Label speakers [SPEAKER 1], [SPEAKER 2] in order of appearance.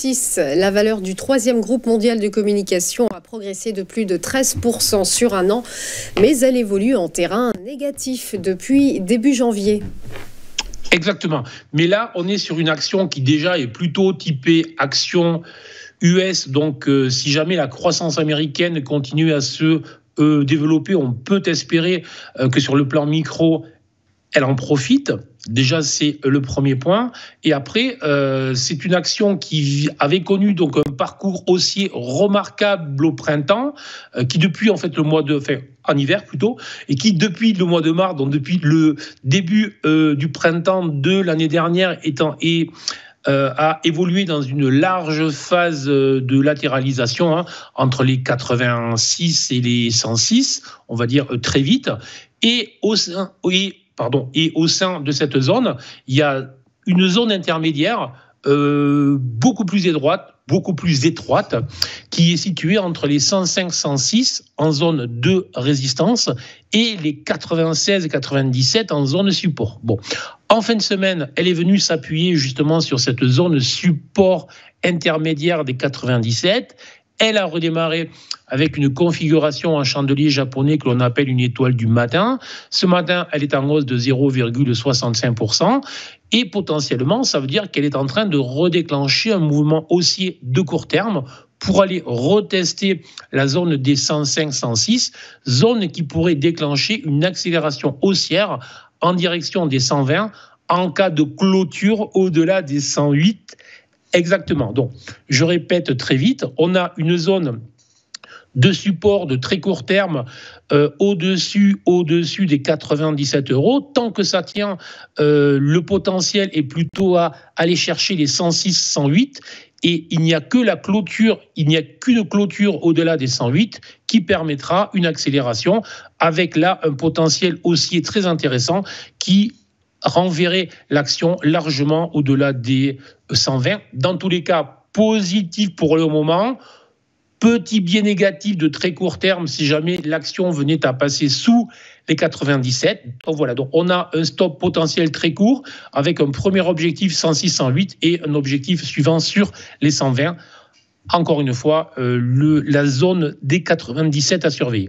[SPEAKER 1] Publicis, la valeur du troisième groupe mondial de communication a progressé de plus de 13% sur un an, mais elle évolue en terrain négatif depuis début janvier.
[SPEAKER 2] Exactement. Mais là, on est sur une action qui déjà est plutôt typée action US. Donc, si jamais la croissance américaine continue à se développer, on peut espérer que sur le plan micro, elle en profite. Déjà, c'est le premier point. Et après, c'est une action qui avait connu donc un parcours haussier remarquable au printemps, qui depuis en fait en hiver plutôt, et qui depuis le mois de mars, donc depuis le début du printemps de l'année dernière, a évolué dans une large phase de latéralisation entre les 86 et les 106, on va dire très vite. Et au sein de cette zone, il y a une zone intermédiaire beaucoup plus étroite, qui est située entre les 105-106 en zone de résistance et les 96 et 97 en zone support. Bon, en fin de semaine, elle est venue s'appuyer justement sur cette zone support intermédiaire des 97. Elle a redémarré avec une configuration en chandelier japonais que l'on appelle une étoile du matin. Ce matin, elle est en hausse de 0,65%. Et potentiellement, ça veut dire qu'elle est en train de redéclencher un mouvement haussier de court terme pour aller retester la zone des 105-106, zone qui pourrait déclencher une accélération haussière en direction des 120 en cas de clôture au-delà des 108. Exactement. Donc, je répète très vite, on a une zone de support de très court terme au-dessus des 97 €. Tant que ça tient, le potentiel est plutôt à aller chercher les 106, 108. Et il n'y a qu'une clôture au-delà des 108 qui permettra une accélération avec là un potentiel haussier très intéressant qui renverrait l'action largement au-delà des 120. Dans tous les cas, positif pour le moment. Petit biais négatif de très court terme si jamais l'action venait à passer sous les 97. Donc voilà, donc on a un stop potentiel très court avec un premier objectif 106-108 et un objectif suivant sur les 120. Encore une fois, la zone des 97 à surveiller.